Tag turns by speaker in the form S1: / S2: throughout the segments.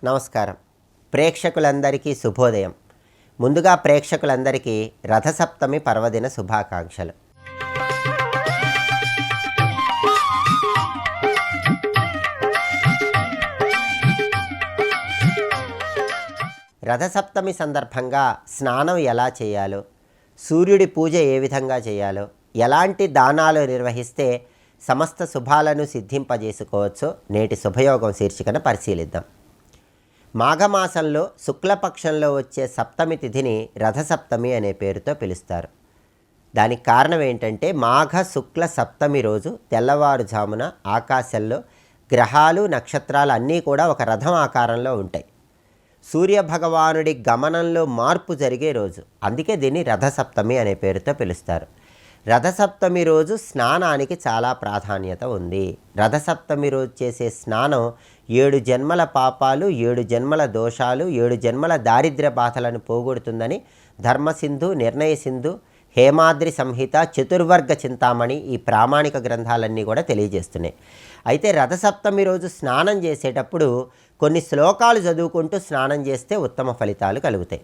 S1: నమస్కారం. ప్రేక్షకులందరికీ శుభోదయం. ముందుగా ప్రేక్షకులందరికీ రథసప్తమి పర్వదిన శుభాకాంక్షలు. రథసప్తమి సందర్భంగా స్నానం ఎలా చేయాలో, సూర్యుడి పూజ ఏ విధంగా చేయాలో, ఎలాంటి దానాలు నిర్వహిస్తే సమస్త శుభాలను సిద్ధింపజేసుకోవచ్చో నేటి శుభయోగం శీర్షికన పరిశీలిద్దాం. మాఘమాసంలో శుక్లపక్షంలో వచ్చే సప్తమి తిథిని రథసప్తమి అనే పేరుతో పిలుస్తారు. దానికి కారణం ఏంటంటే మాఘ శుక్ల సప్తమి రోజు తెల్లవారుజామున ఆకాశంలో గ్రహాలు నక్షత్రాలు అన్నీ కూడా ఒక రథం ఆకారంలో ఉంటాయి. సూర్యభగవానుడి గమనంలో మార్పు జరిగే రోజు, అందుకే దీన్ని రథసప్తమి అనే పేరుతో పిలుస్తారు. రథసప్తమి రోజు స్నానానికి చాలా ప్రాధాన్యత ఉంది. రథసప్తమి రోజు చేసే స్నానం 7 జన్మల పాపాలు, 7 జన్మల దోషాలు, 7 జన్మల దారిద్ర్య బాధలను పోగొడుతుందని ధర్మసింధు, నిర్ణయ సింధు, హేమాద్రి సంహిత, చతుర్వర్గ చింతామణి ఈ ప్రామాణిక గ్రంథాలన్నీ కూడా తెలియజేస్తున్నాయి. అయితే రథసప్తమి రోజు స్నానం చేసేటప్పుడు కొన్ని శ్లోకాలు చదువుకుంటూ స్నానం చేస్తే ఉత్తమ ఫలితాలు కలుగుతాయి.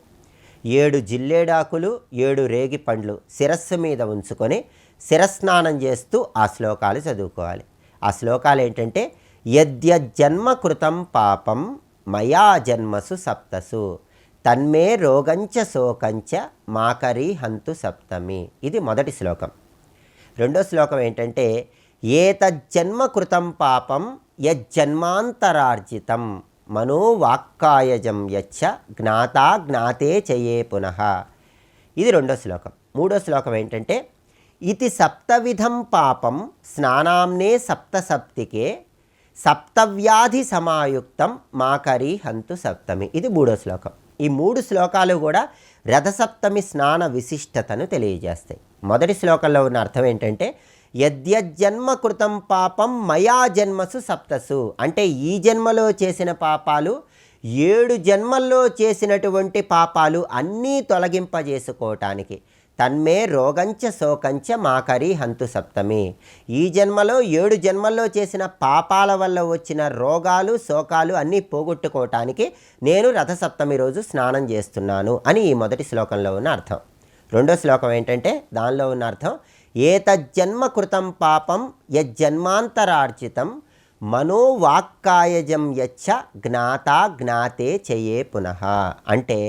S1: 7 జిల్లేడాకులు, 7 రేగి పండ్లు శిరస్సు మీద ఉంచుకొని శిరస్నానం చేస్తూ ఆ శ్లోకాలు చదువుకోవాలి. ఆ శ్లోకాలు ఏంటంటే, యద్యజ్జన్మ కృతం పాపం మయా జన్మసు సప్తసు తన్మే రోగంచ శోకంచ మాకరీ హంతు సప్తమి. ఇది మొదటి శ్లోకం. రెండో శ్లోకం ఏంటంటే, ఏతజ్జన్మ కృతం పాపం యజ్జన్మాంతరార్జితం మనోవాక్కాయజం యచ్చ జ్ఞాతా జ్ఞాతే చయే పునః. ఇది రెండో శ్లోకం. మూడో శ్లోకం ఏంటంటే, ఇతి సప్తవిధం పాపం స్నానాంనే సప్తసప్తికే సప్తవ్యాధి సమాయుక్తం మాకరీ హంతు సప్తమి. ఇది మూడో శ్లోకం. ఈ 3 శ్లోకాలు కూడా రథసప్తమి స్నాన విశిష్టతను తెలియజేస్తాయి. మొదటి శ్లోకంలో ఉన్న అర్థం ఏంటంటే, యద్యజ్జన్మ కృతం పాపం మయా జన్మసు సప్తసు అంటే ఈ జన్మలో చేసిన పాపాలు 7 జన్మల్లో చేసినటువంటి పాపాలు అన్నీ తొలగింపజేసుకోవటానికి తన్మే రోగంచ శోకంచ మాకరీ హంతు సప్తమి. ఈ జన్మలో 7 జన్మల్లో చేసిన పాపాల వల్ల వచ్చిన రోగాలు శోకాలు అన్నీ పోగొట్టుకోవటానికి నేను రథసప్తమి రోజు స్నానం చేస్తున్నాను అని ఈ మొదటి శ్లోకంలో ఉన్న అర్థం. రెండో శ్లోకం ఏంటంటే, దానిలో ఉన్న అర్థం, ఏతజ్జన్మ కృతం పాపం యజ్జన్మాంతరార్జితం మనోవాక్కాయజం యచ్చ జ్ఞాతా జ్ఞాతే చయే పునః అంటే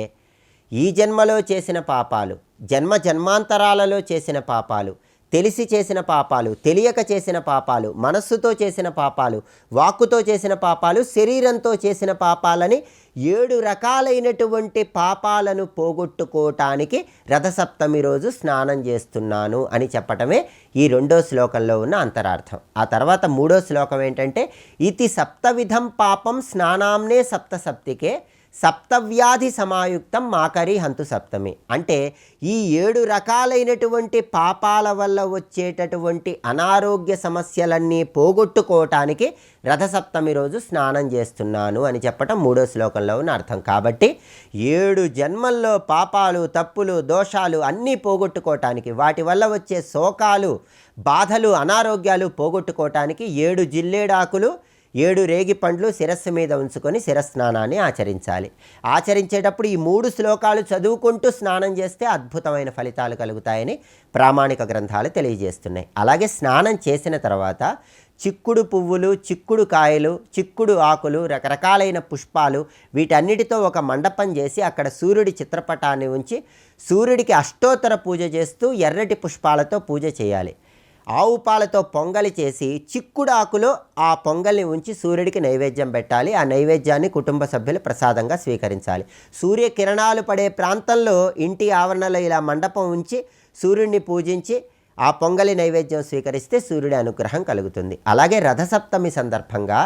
S1: ఈ జన్మలో చేసిన పాపాలు, జన్మాంతరాలలో చేసిన పాపాలు, తెలిసి చేసిన పాపాలు, తెలియక చేసిన పాపాలు, మనస్సుతో చేసిన పాపాలు, వాక్కుతో చేసిన పాపాలు, శరీరంతో చేసిన పాపాలని 7 రకాలైనటువంటి పాపాలను పోగొట్టుకోవటానికి రథసప్తమి రోజు స్నానం చేస్తున్నాను అని చెప్పటమే ఈ రెండో శ్లోకంలో ఉన్న అంతరార్థం. ఆ తర్వాత మూడో శ్లోకం ఏంటంటే, ఇతి సప్తవిధం పాపం స్నానాంనే సప్తసప్తికే సప్తవ్యాధి సమాయుక్తం మాకరీ హంతు సప్తమి అంటే ఈ 7 రకాలైనటువంటి పాపాల వల్ల వచ్చేటటువంటి అనారోగ్య సమస్యలన్నీ పోగొట్టుకోవటానికి రథసప్తమి రోజు స్నానం చేస్తున్నాను అని చెప్పటం మూడో శ్లోకంలో ఉన్న అర్థం. కాబట్టి 7 జన్మల్లో పాపాలు, తప్పులు, దోషాలు అన్నీ పోగొట్టుకోవటానికి, వాటి వల్ల వచ్చే శోకాలు, బాధలు, అనారోగ్యాలు పోగొట్టుకోవటానికి 7 జిల్లేడాకులు, 7 రేగి పండ్లు శిరస్సు మీద ఉంచుకొని శిరస్నానాన్ని ఆచరించాలి. ఆచరించేటప్పుడు ఈ 3 శ్లోకాలు చదువుకుంటూ స్నానం చేస్తే అద్భుతమైన ఫలితాలు కలుగుతాయని ప్రామాణిక గ్రంథాలు తెలియజేస్తున్నాయి. అలాగే స్నానం చేసిన తర్వాత చిక్కుడు పువ్వులు, చిక్కుడు కాయలు, చిక్కుడు ఆకులు, రకరకాలైన పుష్పాలు వీటన్నిటితో ఒక మండపం చేసి అక్కడ సూర్యుడి చిత్రపటాన్ని ఉంచి సూర్యుడికి అష్టోత్తర పూజ చేస్తూ ఎర్రటి పుష్పాలతో పూజ చేయాలి. ఆవు పాలతో పొంగలి చేసి చిక్కుడాకులో ఆ పొంగల్ని ఉంచి సూర్యుడికి నైవేద్యం పెట్టాలి. ఆ నైవేద్యాన్ని కుటుంబ సభ్యులు ప్రసాదంగా స్వీకరించాలి. సూర్యకిరణాలు పడే ప్రాంతంలో ఇంటి ఆవరణలో ఇలా మండపం ఉంచి సూర్యుడిని పూజించి ఆ పొంగలి నైవేద్యం స్వీకరిస్తే సూర్యుడి అనుగ్రహం కలుగుతుంది. అలాగే రథసప్తమి సందర్భంగా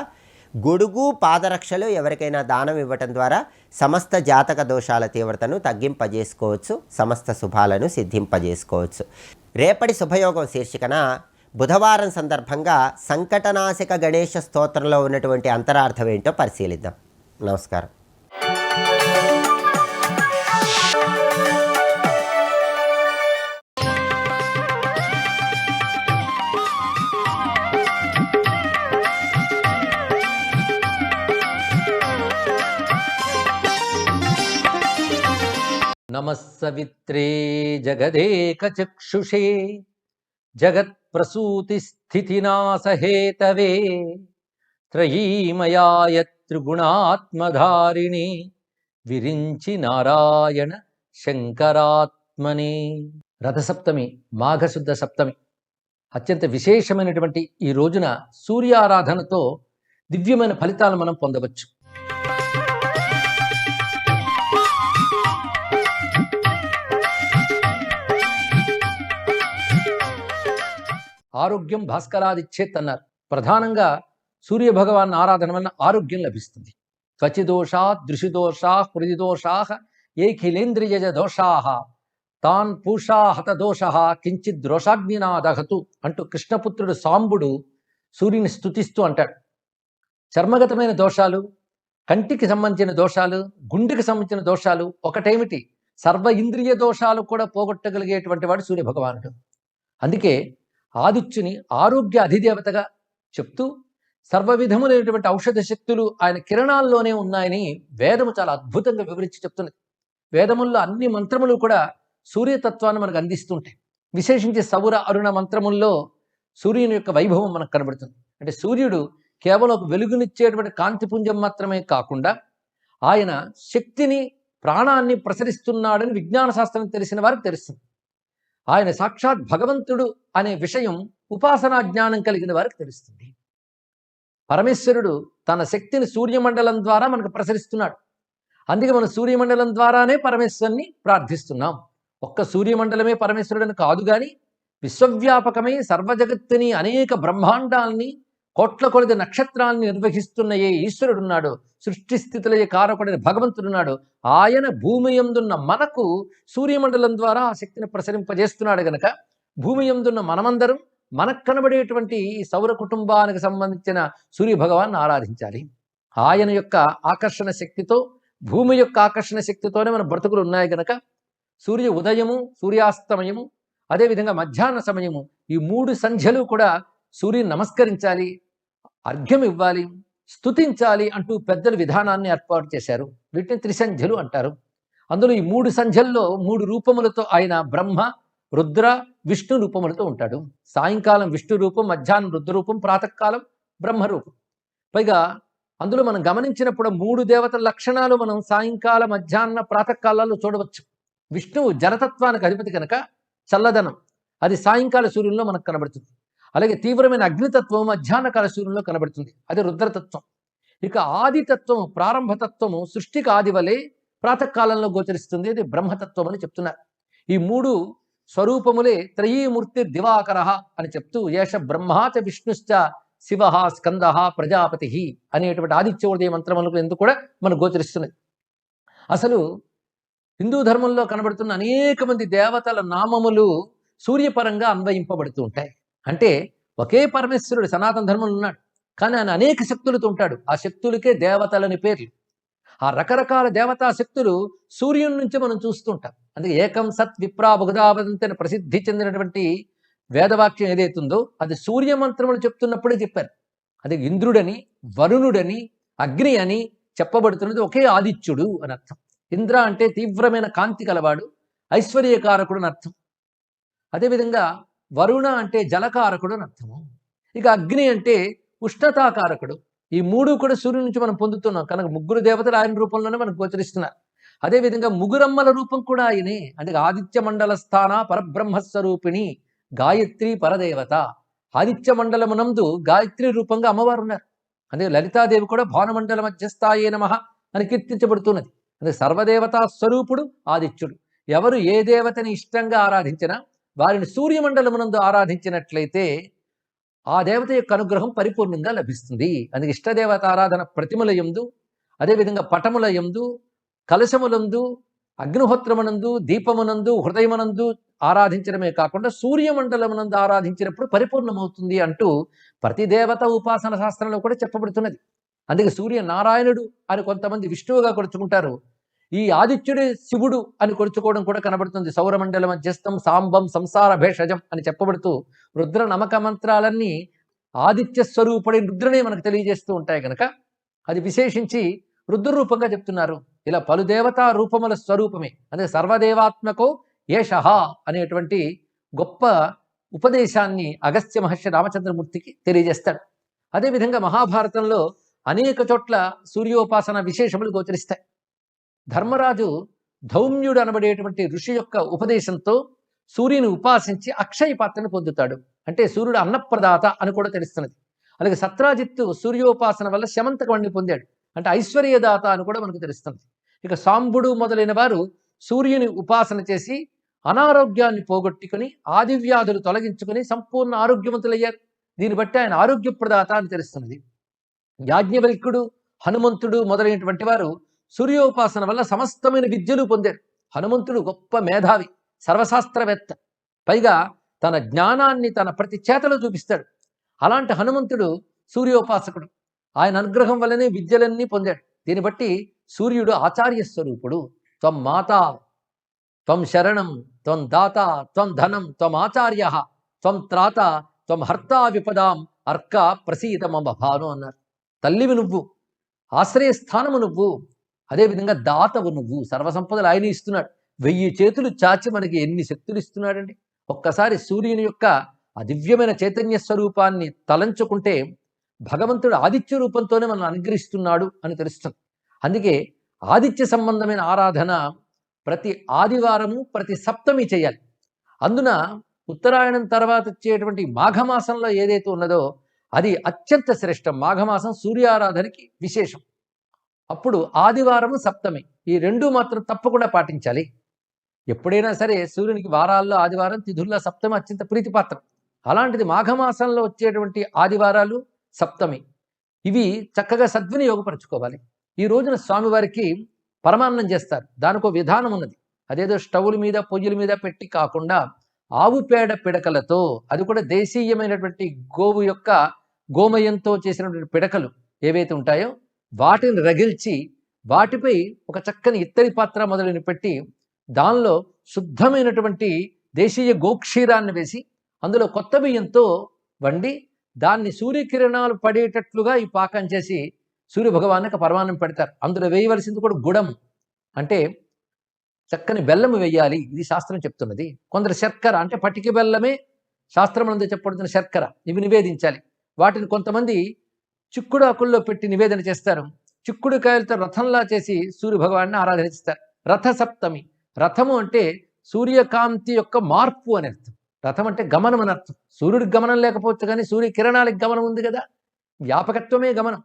S1: గొడుగు, పాదరక్షలు ఎవరికైనా దానం ఇవ్వటం ద్వారా సమస్త జాతక దోషాల తీవ్రతను తగ్గింపజేసుకోవచ్చు, సమస్త శుభాలను సిద్ధింపజేసుకోవచ్చు. రేపటి శుభయోగం శీర్షికన బుధవారం సందర్భంగా సంకటనాశక గణేష స్తోత్రంలో ఉన్నటువంటి అంతరార్థం ఏంటో పరిశీలిద్దాం. నమస్కారం.
S2: నమః సవిత్రే జగదేకచక్షుషే జగత్ప్రసూతిస్థితినాశహేతవే త్రయీమయాయ త్రిగుణాత్మధారిణి విరించి నారాయణ శంకరాత్మనే. రథసప్తమి, మాఘశుద్ధ సప్తమి, అత్యంత విశేషమైనటువంటి ఈ రోజున సూర్యారాధనతో దివ్యమైన ఫలితాలు మనం పొందవచ్చు. ఆరోగ్యం భాస్కరాదిచ్చేత్ అన్నారు. ప్రధానంగా సూర్య భగవాన్ ఆరాధన వలన ఆరోగ్యం లభిస్తుంది. త్వచిదోషా దృషిదోషా హృదిదోషా ఏఖిలేంద్రియజ దోషా తాన్ పూషా హతదోష కించిత్ దోషాగ్నినా దహతు అంటూ కృష్ణపుత్రుడు సాంబుడు సూర్యుని స్తుతిస్తూ అంటాడు. చర్మగతమైన దోషాలు, కంటికి సంబంధించిన దోషాలు, గుండెకి సంబంధించిన దోషాలు ఒకటేమిటి, సర్వ ఇంద్రియ దోషాలు కూడా పోగొట్టగలిగేటువంటి వాడు సూర్య భగవానుడు. అందుకే ఆదిత్యుని ఆరోగ్య అధిదేవతగా చెప్తూ సర్వ విధములైనటువంటి ఔషధ శక్తులు ఆయన కిరణాల్లోనే ఉన్నాయని వేదము చాలా అద్భుతంగా వివరించి చెప్తున్నది. వేదముల్లో అన్ని మంత్రములు కూడా సూర్యతత్వాన్ని మనకు అందిస్తుంటాయి. విశేషించి సౌర అరుణ మంత్రముల్లో సూర్యుని యొక్క వైభవం మనకు కనబడుతుంది. అంటే సూర్యుడు కేవలం ఒక వెలుగునిచ్చేటువంటి కాంతిపుంజం మాత్రమే కాకుండా ఆయన శక్తిని, ప్రాణాన్ని ప్రసరిస్తున్నాడని విజ్ఞాన శాస్త్రం తెలిసిన వారికి తెలుస్తుంది. ఆయన సాక్షాత్ భగవంతుడు అనే విషయం ఉపాసనా జ్ఞానం కలిగిన వారికి తెలుస్తుంది. పరమేశ్వరుడు తన శక్తిని సూర్యమండలం ద్వారా మనకు ప్రసరిస్తున్నాడు. అందుకే మనం సూర్యమండలం ద్వారానే పరమేశ్వరుని ప్రార్థిస్తున్నాం. ఒక్క సూర్యమండలమే పరమేశ్వరుడని కాదు, కానీ విశ్వవ్యాపకమై సర్వజగత్తుని, అనేక బ్రహ్మాండాల్ని, కోట్ల కొలది నక్షత్రాల్ని నిర్వహిస్తున్న ఏ ఈశ్వరుడున్నాడో, సృష్టి స్థితులయ్యే కారకుడైన భగవంతుడున్నాడు, ఆయన భూమి యందున్న మనకు సూర్యమండలం ద్వారా ఆ శక్తిని ప్రసరింపజేస్తున్నాడు. గనక భూమి యందున్న మనమందరం మనకు కనబడేటువంటి సౌర కుటుంబానికి సంబంధించిన సూర్య భగవాన్ని ఆరాధించాలి. ఆయన యొక్క ఆకర్షణ శక్తితో, భూమి యొక్క ఆకర్షణ శక్తితోనే మన బ్రతుకులు ఉన్నాయి. గనక సూర్య ఉదయము, సూర్యాస్తమయము, అదేవిధంగా మధ్యాహ్న సమయము, ఈ 3 సంధ్యలు కూడా సూర్యుని నమస్కరించాలి, అర్ఘ్యం ఇవ్వాలి, స్తుతించాలి అంటూ పెద్దలు విధానాన్ని ఏర్పాటు చేశారు. వీటిని త్రిసంధ్యలు అంటారు. అందులో ఈ 3 సంధ్యల్లో 3 రూపములతో ఆయన బ్రహ్మ, రుద్ర, విష్ణు రూపములతో ఉంటాడు. సాయంకాలం విష్ణు రూపం, మధ్యాహ్నం రుద్ర రూపం, ప్రాతకాలం బ్రహ్మరూపం. పైగా అందులో మనం గమనించినప్పుడు 3 దేవతల లక్షణాలు మనం సాయంకాల, మధ్యాహ్న, ప్రాతకాలాల్లో చూడవచ్చు. విష్ణువు జలతత్వానికి అధిపతి కనుక చల్లదనం అది సాయంకాల సూర్యుల్లో మనకు కనబడుతుంది. అలాగే తీవ్రమైన అగ్నితత్వం మధ్యాహ్నకాల సూర్యుల్లో కనబడుతుంది, అది రుద్రతత్వం. ఇక ఆదితత్వము, ప్రారంభతత్వము సృష్టికి ఆది వలె ప్రాతకాలంలో గోచరిస్తుంది, అది బ్రహ్మతత్వం అని చెప్తున్నారు. ఈ 3 స్వరూపములే త్రయీమూర్తి దివాకర అని చెప్తూ ఏష బ్రహ్మాచ విష్ణుశ్చ శివ స్కంద ప్రజాపతి అనేటువంటి ఆదిత్య ఉదయ మంత్రములకు ఎందుకు కూడా మనకు గోచరిస్తున్నది. అసలు హిందూ ధర్మంలో కనబడుతున్న అనేక మంది దేవతల నామములు సూర్యపరంగా అన్వయింపబడుతూ ఉంటాయి. అంటే ఒకే పరమేశ్వరుడు సనాతన ధర్మంలో ఉన్నాడు, కానీ ఆయన అనేక శక్తులతో ఉంటాడు. ఆ శక్తులకే దేవతలని పేర్లు. ఆ రకరకాల దేవతా శక్తులు సూర్యుని నుంచి మనం చూస్తుంటాం. అందుకే ఏకం సత్ విప్రా బహుధావదంతి అని ప్రసిద్ధి చెందినటువంటి వేదవాక్యం ఏదైతుందో అది సూర్యమంత్రములు చెప్తున్నప్పుడే చెప్పారు. అది ఇంద్రుడని, వరుణుడని, అగ్ని అని చెప్పబడుతున్నది ఒకే ఆదిత్యుడు అని అర్థం. ఇంద్ర అంటే తీవ్రమైన కాంతి కలవాడు, ఐశ్వర్యకారకుడు అని అర్థం. అదేవిధంగా వరుణ అంటే జలకారకుడు అని అర్థము. ఇక అగ్ని అంటే ఉష్ణతాకారకుడు. ఈ 3 కూడా సూర్యుడి నుంచి మనం పొందుతున్నాం కనుక 3 దేవతలు ఆయన రూపంలోనే మనకు గోచరిస్తున్నారు. అదేవిధంగా ముగ్గురమ్మల రూపం కూడా ఆయనే. అంటే ఆదిత్య మండల స్థాన పరబ్రహ్మస్వరూపిణి గాయత్రి పరదేవత. ఆదిత్య మండలమునందు గాయత్రి రూపంగా అమ్మవారు ఉన్నారు. అందుకే లలితాదేవి కూడా భానుమండల మధ్యస్థాయే నమః అని కీర్తించబడుతున్నది. అందుకే సర్వదేవతా స్వరూపుడు ఆదిత్యుడు. ఎవరు ఏ దేవతని ఇష్టంగా ఆరాధించినా వారిని సూర్యమండలమునందు ఆరాధించినట్లయితే ఆ దేవత యొక్క అనుగ్రహం పరిపూర్ణంగా లభిస్తుంది. అందుకే ఇష్టదేవత ఆరాధన ప్రతిమల యందు, అదేవిధంగా పటముల యందు, కలశములందు, అగ్నిహోత్రమునందు, దీపమునందు, హృదయమునందు ఆరాధించడమే కాకుండా సూర్యమండలమునందు ఆరాధించినప్పుడు పరిపూర్ణమవుతుంది అంటూ ప్రతి దేవత ఉపాసన శాస్త్రంలో కూడా చెప్పబడుతున్నది. అందుకే సూర్యనారాయణుడు అని కొంతమంది విష్ణువుగా కొలుచుకుంటారు. ఈ ఆదిత్యుడే శివుడు అని కొలుచుకోవడం కూడా కనబడుతుంది. సౌరమండల మధ్యస్థం సాంబం సంసార భేషజం అని చెప్పబడుతూ రుద్ర నమక మంత్రాలన్నీ ఆదిత్య స్వరూపుడి రుద్రనే మనకు తెలియజేస్తూ ఉంటాయి కనుక అది విశేషించి రుద్ర రూపంగా చెప్తున్నారు. ఇలా పలు దేవతా రూపముల స్వరూపమే. అదే సర్వదేవాత్మకో ఏషః అనేటువంటి గొప్ప ఉపదేశాన్ని అగస్త్య మహర్షి రామచంద్రమూర్తికి తెలియజేస్తాడు. అదేవిధంగా మహాభారతంలో అనేక చోట్ల సూర్యోపాసన విశేషములు గోచరిస్తాయి. ధర్మరాజు ధౌమ్యుడు అనబడేటువంటి ఋషి యొక్క ఉపదేశంతో సూర్యుని ఉపాసించి అక్షయ పాత్రను పొందుతాడు. అంటే సూర్యుడు అన్నప్రదాత అని కూడా తెలుస్తున్నది. అలాగే సత్రాజిత్తు సూర్యోపాసన వల్ల శమంతకమణిని పొందాడు, అంటే ఐశ్వర్యదాత అని కూడా మనకు తెలుస్తుంది. ఇక సాంబుడు మొదలైన వారు సూర్యుని ఉపాసన చేసి అనారోగ్యాన్ని పోగొట్టుకుని ఆదివ్యాధులు తొలగించుకుని సంపూర్ణ ఆరోగ్యవంతులయ్యారు. దీన్ని బట్టి ఆయన ఆరోగ్యప్రదాత అని తెలుస్తున్నది. యాజ్ఞవల్క్యుడు, హనుమంతుడు మొదలైనటువంటి వారు సూర్యోపాసన వల్ల సమస్తమైన విద్యలు పొందారు. హనుమంతుడు గొప్ప మేధావి, సర్వశాస్త్రవేత్త, పైగా తన జ్ఞానాన్ని తన ప్రతి చేతలో చూపిస్తాడు. అలాంటి హనుమంతుడు సూర్యోపాసకుడు. ఆయన అనుగ్రహం వల్లనే విద్యలన్నీ పొందాడు. దీన్ని బట్టి సూర్యుడు ఆచార్య స్వరూపుడు. త్వం మాతా త్వం శరణం త్వం దాత త్వం ధనం త్వం ఆచార్య త్వం త్రాత త్వం హర్తా విపదాం అర్క ప్రసీత మమ భాను అన్నారు. తల్లివి నువ్వు, ఆశ్రయస్థానము నువ్వు, అదేవిధంగా దాతవు నువ్వు. సర్వసంపదలు ఆయన ఇస్తున్నాడు. 1000 చేతులు చాచి మనకి ఎన్ని శక్తులు ఇస్తున్నాడండి. ఒక్కసారి సూర్యుని యొక్క ఆ దివ్యమైన చైతన్య స్వరూపాన్ని తలంచుకుంటే భగవంతుడు ఆదిత్య రూపంతోనే మనం అనుగ్రహిస్తున్నాడు అని తెలుస్తుంది. అందుకే ఆదిత్య సంబంధమైన ఆరాధన ప్రతి ఆదివారము ప్రతి సప్తమి చేయాలి. అందున ఉత్తరాయణం తర్వాత వచ్చేటువంటి మాఘమాసంలో ఏదైతే ఉన్నదో అది అత్యంత శ్రేష్టం. మాఘమాసం సూర్యారాధనకి విశేషం. అప్పుడు ఆదివారము సప్తమి ఈ రెండు మాత్రం తప్పకుండా పాటించాలి. ఎప్పుడైనా సరే సూర్యునికి వారాల్లో ఆదివారం, తిథుల్లో సప్తమి అత్యంత ప్రీతిపాత్రం. అలాంటిది మాఘమాసంలో వచ్చేటువంటి ఆదివారాలు సప్తమి ఇవి చక్కగా సద్వినియోగపరచుకోవాలి. ఈ రోజున స్వామివారికి పరమాన్నం చేస్తారు. దానికో విధానం ఉన్నది. అదేదో స్టవ్ల మీద పొయ్యిల మీద పెట్టి కాకుండా ఆవు పేడ పిడకలతో, అది కూడా దేశీయమైనటువంటి గోవు యొక్క గోమయంతో చేసినటువంటి పిడకలు ఏవైతే ఉంటాయో వాటిని రగిల్చి వాటిపై ఒక చక్కని ఇత్తడి పాత్ర మొదలుని పెట్టి దానిలో శుద్ధమైనటువంటి దేశీయ గోక్షీరాన్ని వేసి అందులో కొత్త బియ్యంతో వండి దాన్ని సూర్యకిరణాలు పడేటట్లుగా ఈ పాకం చేసి సూర్య భగవానికి పరమాన్నం పెడతారు. అందులో వేయవలసింది కూడా గుడం, అంటే చక్కని బెల్లము వేయాలి. ఇది శాస్త్రం చెప్తున్నది. కొందరు శర్కర, అంటే పటికి బెల్లమే శాస్త్రమునందు చెప్పబడుతున్న శర్కర, ఇవి నివేదించాలి. వాటిని కొంతమంది చిక్కుడు ఆకుల్లో పెట్టి నివేదన చేస్తారు. చిక్కుడుకాయలతో రథంలా చేసి సూర్య భగవాన్ని ఆరాధిస్తారు. రథ సప్తమి, రథము అంటే సూర్యకాంతి యొక్క మార్పు అని అర్థం. రథం అంటే గమనం అని అర్థం. సూర్యుడికి గమనం లేకపోవచ్చు కానీ సూర్యకిరణాలకు గమనం ఉంది కదా, వ్యాపకత్వమే గమనం.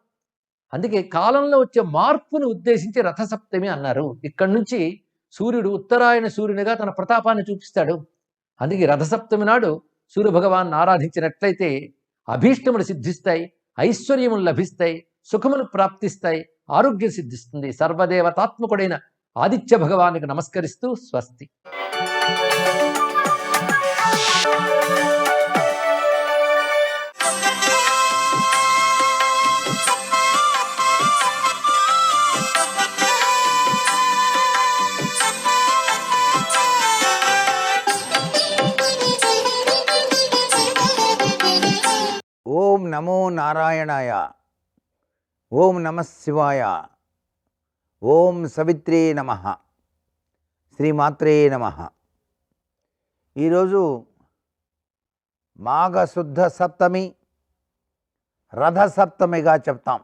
S2: అందుకే కాలంలో వచ్చే మార్పును ఉద్దేశించి రథసప్తమి అన్నారు. ఇక్కడి నుంచి సూర్యుడు ఉత్తరాయణ సూర్యునిగా తన ప్రతాపాన్ని చూపిస్తాడు. అందుకే రథసప్తమి నాడు సూర్య భగవాన్ని ఆరాధించినట్లయితే అభీష్టములు సిద్ధిస్తాయి, ఐశ్వర్యములు లభిస్తాయి, సుఖములు ప్రాప్తిస్తాయి, ఆరోగ్యం సిద్ధిస్తుంది. సర్వదేవతాత్మకుడైన ఆదిత్య భగవానికి నమస్కరిస్తూ స్వస్తి.
S3: ఓం నమో నారాయణాయ. ఓం నమః శివాయ. ఓం సవిత్రే నమః. శ్రీమాత్రే నమః. ఈరోజు మాఘశుద్ధ సప్తమి, రథ సప్తమిగా చెప్తాం.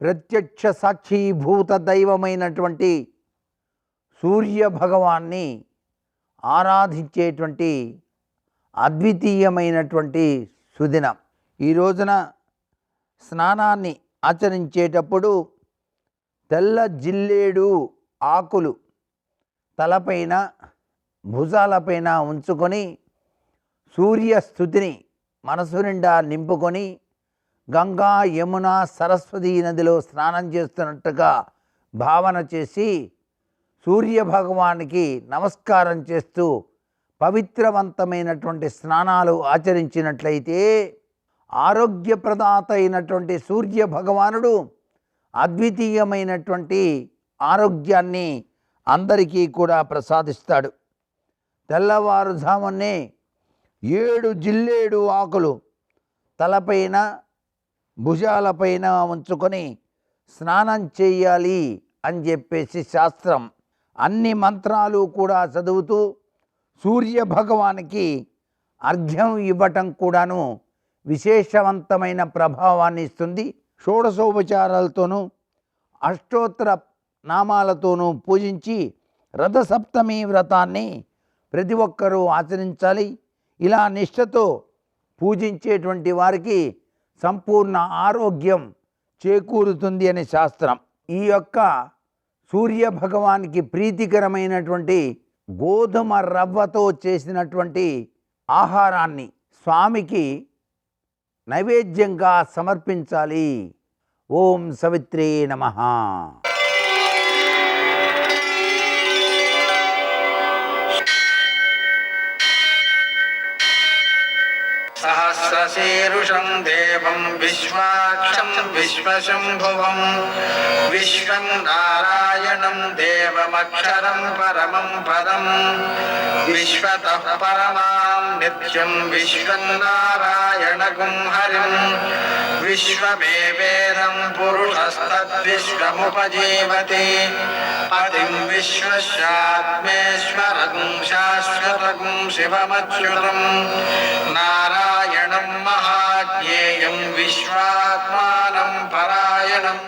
S3: ప్రత్యక్ష సాక్షీభూత దైవమైనటువంటి సూర్య భగవాన్ని ఆరాధించేటువంటి అద్వితీయమైనటువంటి సుదినం. ఈ రోజున స్నానాన్ని ఆచరించేటప్పుడు తెల్ల జిల్లేడు ఆకులు తలపైన భుజాలపైన ఉంచుకొని సూర్యస్థుతిని మనసు నిండా నింపుకొని గంగా, యమున, సరస్వతి నదిలో స్నానం చేస్తున్నట్టుగా భావన చేసి సూర్య భగవానికి నమస్కారం చేస్తూ పవిత్రవంతమైనటువంటి స్నానాలు ఆచరించినట్లయితే ఆరోగ్యప్రదాత అయినటువంటి సూర్య భగవానుడు అద్వితీయమైనటువంటి ఆరోగ్యాన్ని అందరికీ కూడా ప్రసాదిస్తాడు. తెల్లవారుజామునే 7 జిల్లేడు ఆకులు తలపైన భుజాలపైన ఉంచుకొని స్నానం చేయాలి అని చెప్పేసి శాస్త్రం. అన్ని మంత్రాలు కూడా చదువుతూ సూర్య భగవానికి అర్ఘ్యం ఇవ్వటం కూడాను విశేషవంతమైన ప్రభావాన్ని ఇస్తుంది. షోడశోపచారాలతోనూ అష్టోత్తర నామాలతోనూ పూజించి రథసప్తమి వ్రతాన్ని ప్రతి ఒక్కరూ ఆచరించాలి. ఇలా నిష్ఠతో పూజించేటువంటి వారికి సంపూర్ణ ఆరోగ్యం చేకూరుతుంది అని శాస్త్రం. ఈ యొక్క సూర్య భగవానికి ప్రీతికరమైనటువంటి గోధుమ రవ్వతో చేసినటువంటి ఆహారాన్ని స్వామికి నైవేద్యంగా సమర్పించాలి. ఓం సవిత్రే నమః.
S4: सहस्रशीर्षं देवं विश्वाक्षं विश्वशम्भुवं विश्वं नारायणं देवमक्षरं परमं पदं विश्वतः परमां नित्यं विश्वं नारायणगुं हरिं विश्वमेवेदं पुरुषस्तद्विश्वमुपजीवति पतिं विश्वस्यात्मेश्वरगुं शाश्वतगुं शिवमच्युतं नारायणं महाज्ञेयं विश्वात्मानं परायणम्.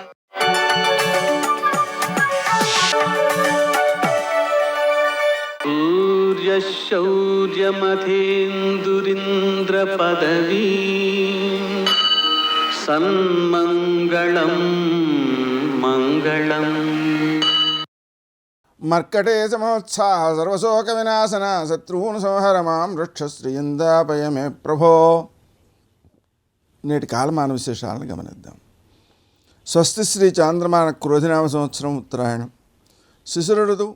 S5: सूर्यशौर्यमथेन्दुरिन्द्रपदवी सन्मङ्गलं मङ्गलम्.
S6: మర్కటే సమోత్సాహ సర్వశోక వినాశన శత్రువును సంహర మాం రక్షశ్రీయందాపయమే ప్రభో. నేటి కాలమాన విశేషాలను గమనిద్దాం. స్వస్తి శ్రీ చాంద్రమాన క్రోధినామ సంవత్సరం ఉత్తరాయణం, శిశిర ఋతువు,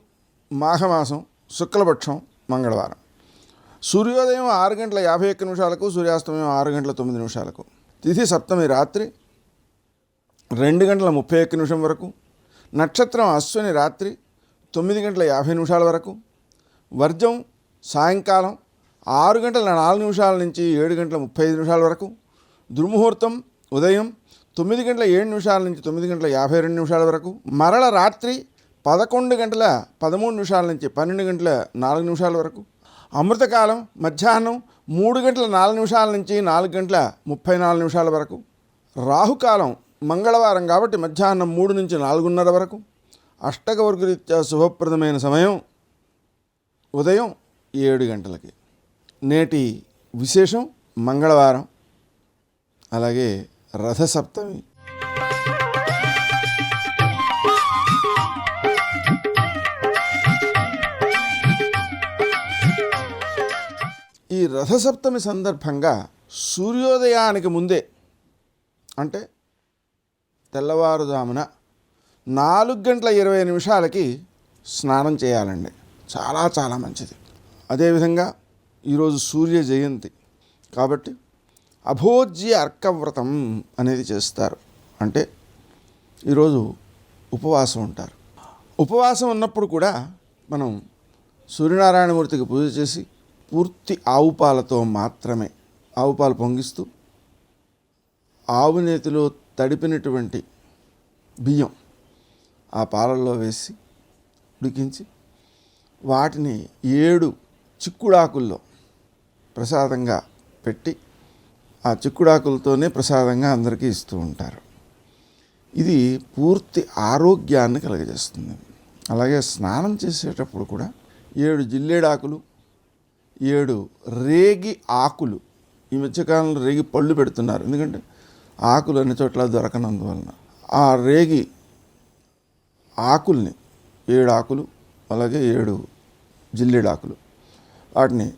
S6: మాఘమాసం, శుక్లపక్షం, మంగళవారం. సూర్యోదయం 6:51 సూర్యాస్తమయం 6:09. తిథి సప్తమి రాత్రి 2:31 వరకు. నక్షత్రం అశ్విని రాత్రి 9:50 వరకు. వర్జం సాయంకాలం 6:04 నుంచి 7:35 వరకు. దుర్ముహూర్తం ఉదయం 9:07 నుంచి 9:52 వరకు. మరల రాత్రి 11:13 నుంచి 12:04 వరకు. అమృతకాలం మధ్యాహ్నం 3:04 నుంచి 4:34 వరకు. రాహుకాలం మంగళవారం కాబట్టి మధ్యాహ్నం 3 నుంచి 4:30 వరకు. అష్టకవర్గరీత్యా శుభప్రదమైన సమయం ఉదయం 7 గంటలకి. నేటి విశేషం మంగళవారం, అలాగే రథసప్తమి. ఈ రథసప్తమి సందర్భంగా సూర్యోదయానికి ముందే, అంటే తెల్లవారుజామున 4:20 స్నానం చేయాలండి. చాలా చాలా మంచిది. అదేవిధంగా ఈరోజు సూర్య జయంతి కాబట్టి అభోజ్య అర్కవ్రతం అనేది చేస్తారు. అంటే ఈరోజు ఉపవాసం ఉంటారు. ఉపవాసం ఉన్నప్పుడు కూడా మనం సూర్యనారాయణమూర్తికి పూజ చేసి పూర్తి ఆవు పాలతో మాత్రమే, ఆవు పాలు పొంగిస్తూ ఆవు నేతిలో తడిపినటువంటి బియ్యం ఆ పాలల్లో వేసి ఉడికించి వాటిని 7 చిక్కుడాకుల్లో ప్రసాదంగా పెట్టి ఆ చిక్కుడాకులతోనే ప్రసాదంగా అందరికీ ఇస్తూ ఉంటారు. ఇది పూర్తి ఆరోగ్యాన్ని కలుగజేస్తుంది. అలాగే స్నానం చేసేటప్పుడు కూడా 7 జిల్లేడాకులు, 7 రేగి ఆకులు. ఈ మధ్యకాలంలో రేగి పళ్ళు పెడుతున్నారు, ఎందుకంటే ఆకులు అన్ని చోట్ల దొరకనందువలన. ఆ రేగి ఆకుల్ని 7 ఆకులు, అలాగే 7 జిల్లేడాకులు, వాటిని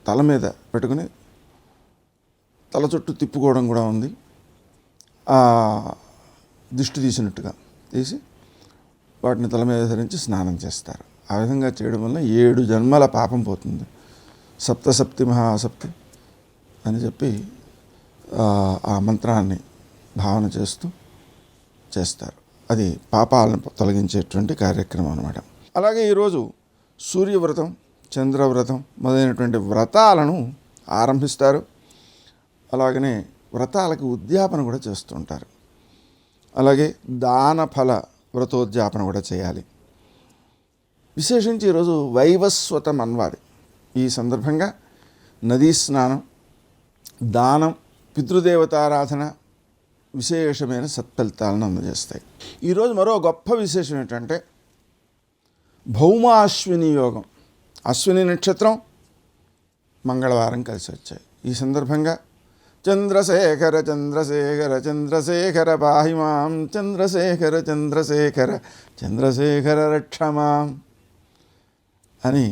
S6: తల మీద పెట్టుకుని తల చుట్టూ తిప్పుకోవడం కూడా ఉంది. దిష్టి తీసినట్టుగా తీసి వాటిని తల మీద ధరించి స్నానం చేస్తారు. ఆ విధంగా చేయడం వల్ల 7 జన్మల పాపం పోతుంది. సప్తసప్తి మహాసప్తి అని చెప్పి ఆ మంత్రాన్ని భావన చేస్తూ చేస్తారు. అది పాపాలను తొలగించేటువంటి కార్యక్రమం అన్నమాట. అలాగే ఈరోజు సూర్యవ్రతం, చంద్రవ్రతం మొదలైనటువంటి వ్రతాలను ఆరంభిస్తారు. అలాగనే వ్రతాలకు ఉద్యాపన కూడా చేస్తుంటారు. అలాగే దాన ఫల వ్రతోద్యాపన కూడా చేయాలి. విశేషించి ఈరోజు వైవస్వత మన్వాది. ఈ సందర్భంగా నదీ స్నానం, దానం, పితృదేవతారాధన విశేషమైన సత్ఫలితాలను అందజేస్తాయి. ఈరోజు మరో గొప్ప విశేషం ఏంటంటే భౌమాశ్విని యోగం. అశ్విని నక్షత్రం మంగళవారం కలిసి వచ్చాయి. ఈ సందర్భంగా చంద్రశేఖర చంద్రశేఖర చంద్రశేఖర పాహిమాం చంద్రశేఖర చంద్రశేఖర చంద్రశేఖర రక్షమాం అని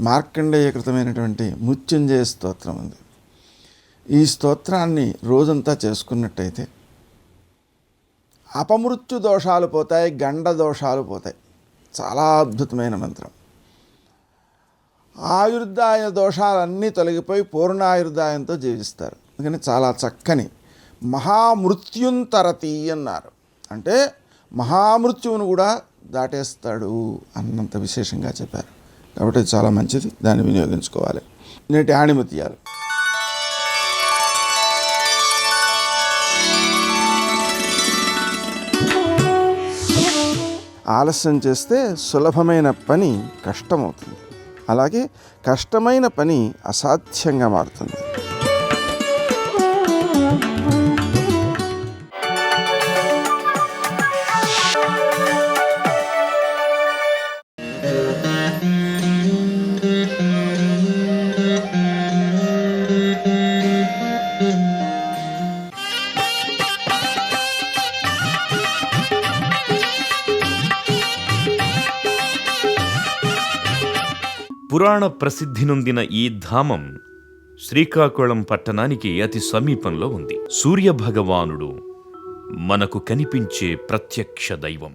S6: మార్కండేయకృతమైనటువంటి మృత్యుంజయ స్తోత్రం ఉంది. ఈ స్తోత్రాన్ని రోజంతా చేసుకున్నట్టయితే అపమృత్యు దోషాలు పోతాయి, గండ దోషాలు పోతాయి. చాలా అద్భుతమైన మంత్రం. ఆయుర్దాయ దోషాలన్నీ తొలగిపోయి పూర్ణాయుర్దాయంతో జీవిస్తారు. అందుకని చాలా చక్కని మహామృత్యుంతరతి అన్నారు. అంటే మహామృత్యువును కూడా దాటేస్తాడు అన్నంత విశేషంగా చెప్పారు. కాబట్టి చాలా మంచిది, దాన్ని వినియోగించుకోవాలి. నేటి ఆణిముత్యాలు. ఆలస్యం చేస్తే సులభమైన పని కష్టమవుతుంది. అలాగే కష్టమైన పని అసాధ్యంగా మారుతుంది.
S7: పురాణ ప్రసిద్ధి నొందిన ఈ ధామం శ్రీకాకుళం పట్టణానికి అతి సమీపంలో ఉంది. సూర్యభగవానుడు మనకు కనిపించే ప్రత్యక్ష దైవం.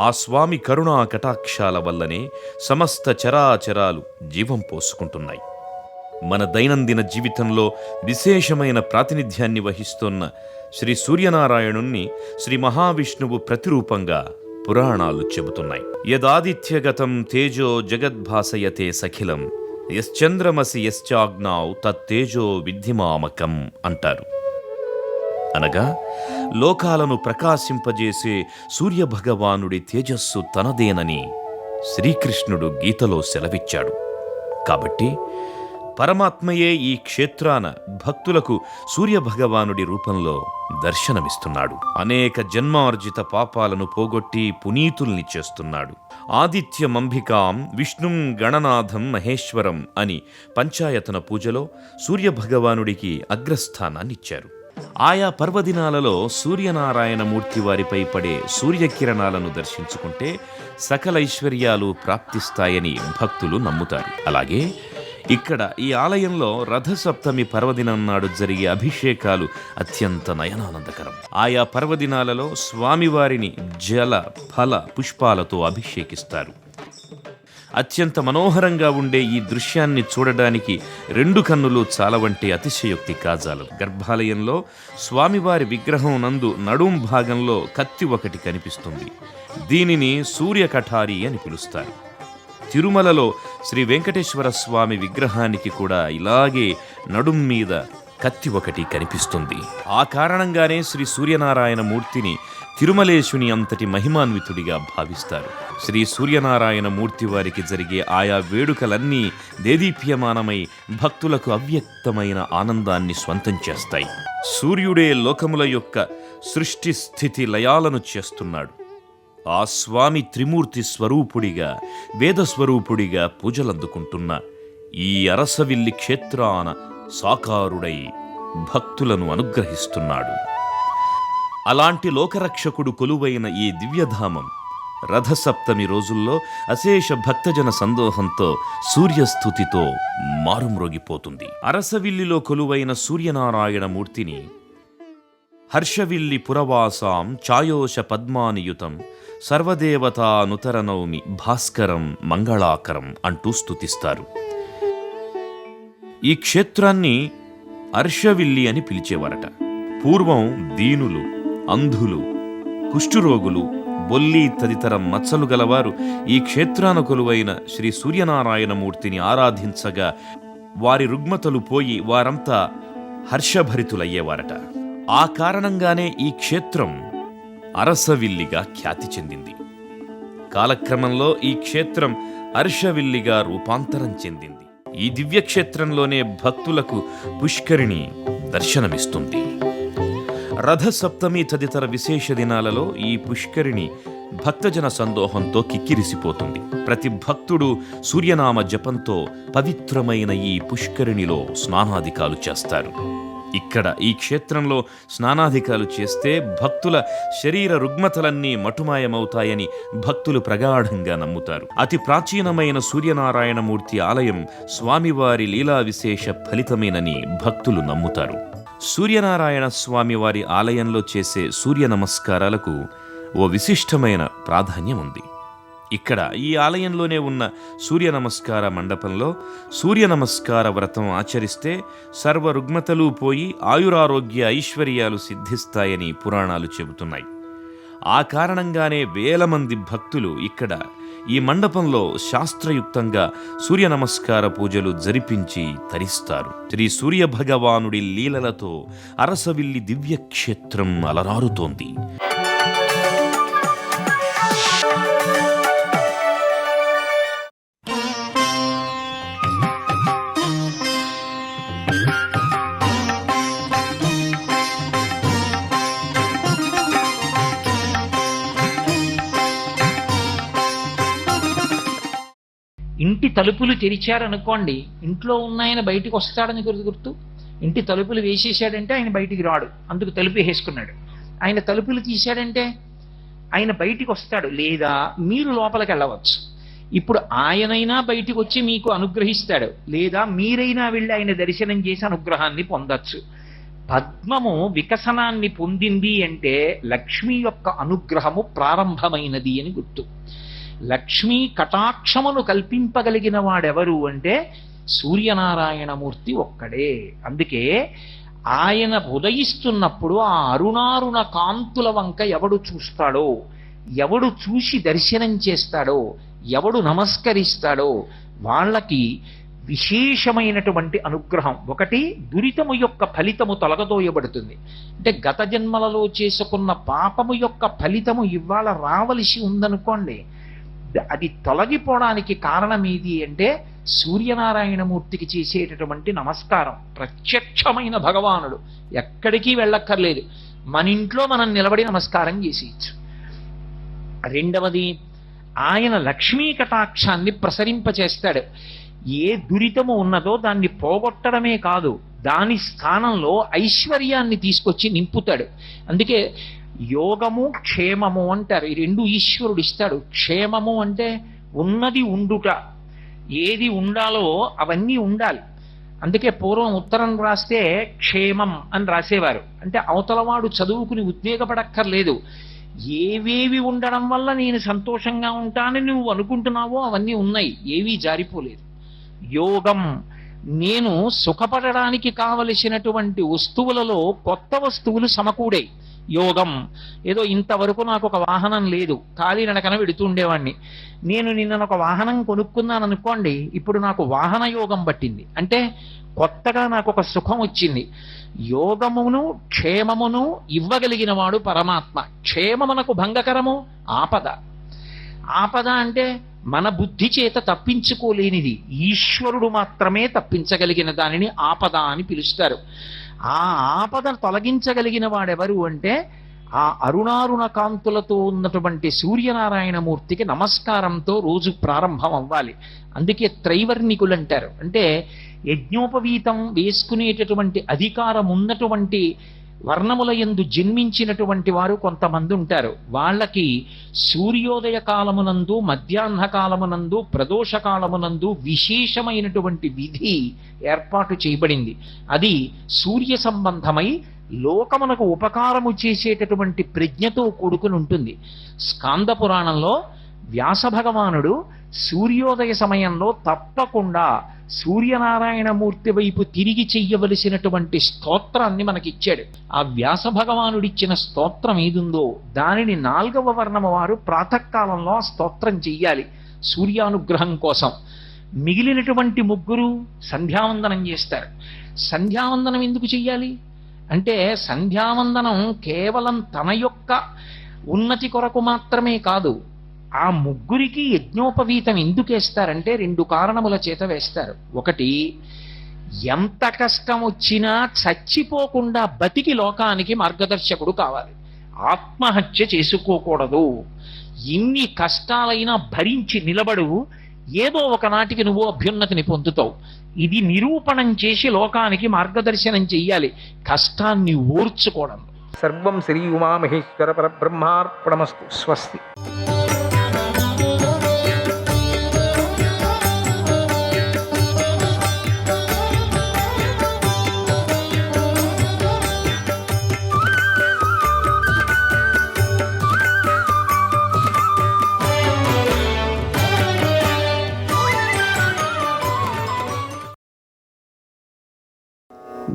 S7: ఆ స్వామి కరుణా కటాక్షాల వల్లనే సమస్త చరాచరాలు జీవం పోసుకుంటున్నాయి. మన దైనందిన జీవితంలో విశేషమైన ప్రాతినిధ్యాన్ని వహిస్తున్న శ్రీ సూర్యనారాయణుణ్ణి శ్రీ మహావిష్ణువు ప్రతిరూపంగా పురాణాలు చెబుతున్నాయి. యదాదిత్యగతం తేజో జగద్భాసయతే సఖిలం యశ్చంద్రమసి యశ్చాగ్నౌ తత్తేజో విద్ధిమామకం అంటారు. అనగా లోకాలను ప్రకాశింపజేసే సూర్యభగవానుడి తేజస్సు తనదేనని శ్రీకృష్ణుడు గీతలో సెలవిచ్చాడు. కాబట్టి పరమాత్మయే ఈ క్షేత్రాన భక్తులకు సూర్యభగవానుడి రూపంలో దర్శనమిస్తున్నాడు. అనేక జన్మార్జిత పాపాలను పోగొట్టి పునీతుల్ని చేస్తున్నాడు. ఆదిత్యమంబికాం విష్ణుం గణనాథం మహేశ్వరం అని పంచాయతన పూజలో సూర్యభగవానుడికి అగ్రస్థానాన్నిచ్చారు. ఆయా పర్వదినాలలో సూర్యనారాయణమూర్తి వారిపై పడే సూర్యకిరణాలను దర్శించుకుంటే సకల ఐశ్వర్యాలు ప్రాప్తిస్తాయని భక్తులు నమ్ముతారు. అలాగే ఇక్కడ ఈ ఆలయంలో రథసప్తమి పర్వదినం నాడు జరిగే అభిషేకాలు అత్యంత నయనానందకరం. ఆయా పర్వదినాలలో స్వామివారిని జల ఫల పుష్పాలతో అభిషేకిస్తారు. అత్యంత మనోహరంగా ఉండే ఈ దృశ్యాన్ని చూడడానికి 2 కన్నులు చాలవంటే అతిశయోక్తి కాజాలదు. గర్భాలయంలో స్వామివారి విగ్రహం నందు నడుం భాగంలో కత్తి ఒకటి కనిపిస్తుంది. దీనిని సూర్యకఠారి అని పిలుస్తారు. తిరుమలలో శ్రీ వెంకటేశ్వర స్వామి విగ్రహానికి కూడా ఇలాగే నడుం మీద కత్తి ఒకటి కనిపిస్తుంది. ఆ కారణంగానే శ్రీ సూర్యనారాయణ మూర్తిని తిరుమలేశుని అంతటి మహిమాన్వితుడిగా భావిస్తారు. శ్రీ సూర్యనారాయణ మూర్తి వారికి జరిగే ఆయా వేడుకలన్నీ దేదీప్యమానమై భక్తులకు అవ్యక్తమైన ఆనందాన్ని స్వంతం చేస్తాయి. సూర్యుడే లోకముల యొక్క సృష్టి స్థితి లయాలను చేస్తున్నాడు. ఆ స్వామి త్రిమూర్తి స్వరూపుడిగా వేదస్వరూపుడిగా పూజలందుకుంటున్న ఈ అరసవిల్లి క్షేత్రాన సాకారుడై భక్తులను అనుగ్రహిస్తున్నాడు. అలాంటి లోకరక్షకుడు కొలువైన ఈ దివ్యధామం రథసప్తమి రోజుల్లో అశేష భక్తజన సందోహంతో సూర్యస్థుతితో మారుమ్రోగిపోతుంది. అరసవిల్లిలో కొలువైన సూర్యనారాయణ మూర్తిని హర్షవిల్లి పురవాసాం ఛాయోష పద్మానియుతం సర్వదేవతానుతరనౌమి భాస్కరం మంగళాకరం అంటూ స్తుతిస్తారు. ఈ క్షేత్రాన్ని హర్షవిల్లి అని పిలిచేవారట. పూర్వం దీనులు, అంధులు, కుష్ఠురోగులు, బొల్లి తదితర మచ్చలు గలవారు ఈ క్షేత్రాన కొలువైన శ్రీ సూర్యనారాయణ మూర్తిని ఆరాధించగా వారి రుగ్మతలు పోయి వారంతా హర్షభరితులయ్యేవారట. ఆ కారణంగానే ఈ క్షేత్రం అరసవిల్లిగా ఖ్యాతి చెందింది. కాలక్రమంలో ఈ క్షేత్రం అర్షవిల్లిగా రూపాంతరం చెందింది. ఈ దివ్యక్షేత్రంలోనే భక్తులకు పుష్కరిణి దర్శనమిస్తుంది. రథసప్తమి తదితర విశేష దినాలలో ఈ పుష్కరిణి భక్తజన సందోహంతో కిక్కిరిసిపోతుంది. ప్రతి భక్తుడు సూర్యనామ జపంతో పవిత్రమైన ఈ పుష్కరిణిలో స్నానాధికాలు చేస్తారు. ఇక్కడ ఈ క్షేత్రంలో స్నానాధికాలు చేస్తే భక్తుల శరీర రుగ్మతలన్నీ మటుమాయమవుతాయని భక్తులు ప్రగాఢంగా నమ్ముతారు. అతి ప్రాచీనమైన సూర్యనారాయణమూర్తి ఆలయం స్వామివారి లీలా విశేష ఫలితమేనని భక్తులు నమ్ముతారు. సూర్యనారాయణ స్వామివారి ఆలయంలో చేసే సూర్య నమస్కారాలకు ఓ విశిష్టమైన ప్రాధాన్యం ఉంది. ఇక్కడ ఈ ఆలయంలోనే ఉన్న సూర్య నమస్కార మండపంలో సూర్య నమస్కార వ్రతం ఆచరిస్తే సర్వ రుగ్మతలు పోయి ఆయురారోగ్య ఐశ్వర్యాలు సిద్ధిస్తాయని పురాణాలు చెబుతున్నాయి. ఆ కారణంగానే వేల మంది భక్తులు ఇక్కడ ఈ మండపంలో శాస్త్రయుక్తంగా సూర్య నమస్కార పూజలు జరిపించి తరిస్తారు. శ్రీ సూర్య భగవానుడి లీలలతో అరసవిల్లి దివ్యక్షేత్రం అలరారుతోంది.
S8: ఇంటి తలుపులు తెరిచారనుకోండి, ఇంట్లో ఉన్నాయన బయటికి వస్తాడని గుర్తు. ఇంటి తలుపులు వేసేసాడంటే ఆయన బయటికి రాడు, అందుకు తలుపు వేసుకున్నాడు. ఆయన తలుపులు తీశాడంటే ఆయన బయటికి వస్తాడు, లేదా మీరు లోపలికి వెళ్ళవచ్చు. ఇప్పుడు ఆయనైనా బయటికి వచ్చి మీకు అనుగ్రహిస్తాడు, లేదా మీరైనా వెళ్ళి ఆయన దర్శనం చేసి అనుగ్రహాన్ని పొందొచ్చు. పద్మము వికసనాన్ని పొందింది అంటే లక్ష్మి యొక్క అనుగ్రహము ప్రారంభమైనది అని గుర్తు. లక్ష్మీ కటాక్షమును కల్పింపగలిగిన వాడెవరు అంటే సూర్యనారాయణమూర్తి ఒక్కడే. అందుకే ఆయన ఉదయిస్తున్నప్పుడు ఆ అరుణారుణ కాంతుల వంక ఎవడు చూస్తాడో, ఎవడు చూసి దర్శనం చేస్తాడో, ఎవడు నమస్కరిస్తాడో వాళ్ళకి విశేషమైనటువంటి అనుగ్రహం. ఒకటి, దురితము యొక్క ఫలితము తొలగదోయబడుతుంది. అంటే గత జన్మలలో చేసుకున్న పాపము యొక్క ఫలితము ఇవాళ రావలసి ఉందనుకోండి, అది తొలగిపోవడానికి కారణం ఏది అంటే సూర్యనారాయణమూర్తికి చేసేటటువంటి నమస్కారం. ప్రత్యక్షమైన భగవానుడు, ఎక్కడికి వెళ్ళక్కర్లేదు, మన ఇంట్లో మనం నిలబడి నమస్కారం చేసేయచ్చు. రెండవది, ఆయన లక్ష్మీ కటాక్షాన్ని ప్రసరింపచేస్తాడు. ఏ దురితము ఉన్నదో దాన్ని పోగొట్టడమే కాదు, దాని స్థానంలో ఐశ్వర్యాన్ని తీసుకొచ్చి నింపుతాడు. అందుకే యోగము క్షేమము అంటారు. ఈ రెండు ఈశ్వరుడు ఇస్తాడు. క్షేమము అంటే ఉన్నది ఉండుట, ఏది ఉండాలో అవన్నీ ఉండాలి. అందుకే పూర్వం ఉత్తరం రాస్తే క్షేమం అని రాసేవారు. అంటే అవతలవాడు చదువుకుని ఉద్వేగపడక్కర్లేదు, ఏవేవి ఉండడం వల్ల నేను సంతోషంగా ఉంటానని నువ్వు అనుకుంటున్నావో అవన్నీ ఉన్నాయి, ఏవీ జారిపోలేదు. యోగం, నేను సుఖపడడానికి కావలసినటువంటి వస్తువులలో కొత్త వస్తువులు సమకూడే యోగం. ఏదో ఇంతవరకు నాకు ఒక వాహనం లేదు, కాలినడకన వెడుతుండేవాడిని, నేను నిన్న ఒక వాహనం కొనుక్కున్నాను అనుకోండి, ఇప్పుడు నాకు వాహన యోగం పట్టింది, అంటే కొత్తగా నాకు ఒక సుఖం వచ్చింది. యోగమును క్షేమమును ఇవ్వగలిగిన వాడు పరమాత్మ. క్షేమమునకు భంగకరము ఆపద. ఆపద అంటే మన బుద్ధి చేత తప్పించుకోలేనిది, ఈశ్వరుడు మాత్రమే తప్పించగలిగిన దానిని ఆపద అని పిలుస్తారు. ఆ ఆపద తొలగించగలిగిన వాడెవరు అంటే ఆ అరుణారుణ కాంతులతో ఉన్నటువంటి సూర్యనారాయణమూర్తికి నమస్కారంతో రోజు ప్రారంభం అవ్వాలి. అందుకే త్రైవర్ణికులు అంటారు. అంటే యజ్ఞోపవీతం వేసుకునేటటువంటి అధికారం ఉన్నటువంటి వర్ణముల యందు జన్మించినటువంటి వారు కొంతమంది ఉంటారు. వాళ్ళకి సూర్యోదయ కాలమునందు, మధ్యాహ్న కాలమునందు, ప్రదోష కాలమునందు విశేషమైనటువంటి విధి ఏర్పాటు చేయబడింది. అది సూర్య సంబంధమై లోకమునకు ఉపకారము చేసేటటువంటి ప్రజ్ఞతో కూడుకుని ఉంటుంది. స్కాంద పురాణంలో వ్యాస భగవానుడు సూర్యోదయ సమయంలో తప్పకుండా సూర్యనారాయణమూర్తి వైపు తిరిగి చెయ్యవలసినటువంటి స్తోత్రాన్ని మనకిచ్చాడు. ఆ వ్యాస భగవానుడిచ్చిన స్తోత్రం ఏదుందో దానిని 4వ వర్ణము వారు ప్రాతకాలంలో ఆ స్తోత్రం చెయ్యాలి సూర్యానుగ్రహం కోసం. మిగిలినటువంటి ముగ్గురు సంధ్యావందనం చేస్తారు. సంధ్యావందనం ఎందుకు చెయ్యాలి అంటే, సంధ్యావందనం కేవలం తన యొక్క ఉన్నతి కొరకు మాత్రమే కాదు, ఆ ముగ్గురికి యజ్ఞోపవీతం ఎందుకు వేస్తారంటే 2 కారణముల చేత వేస్తారు. ఒకటి, ఎంత కష్టం వచ్చినా చచ్చిపోకుండా బతికి లోకానికి మార్గదర్శకుడు కావాలి, ఆత్మహత్య చేసుకోకూడదు, ఇన్ని కష్టాలైనా భరించి నిలబడు, ఏదో ఒకనాటికి నువ్వు అభ్యున్నతిని పొందుతావు, ఇది నిరూపణం చేసి లోకానికి మార్గదర్శనం చెయ్యాలి, కష్టాన్ని ఓర్చుకోవడం.
S9: సర్వం శ్రీ ఉమామహేశ్వర పరబ్రహ్మార్పణమస్తు. స్వస్తి.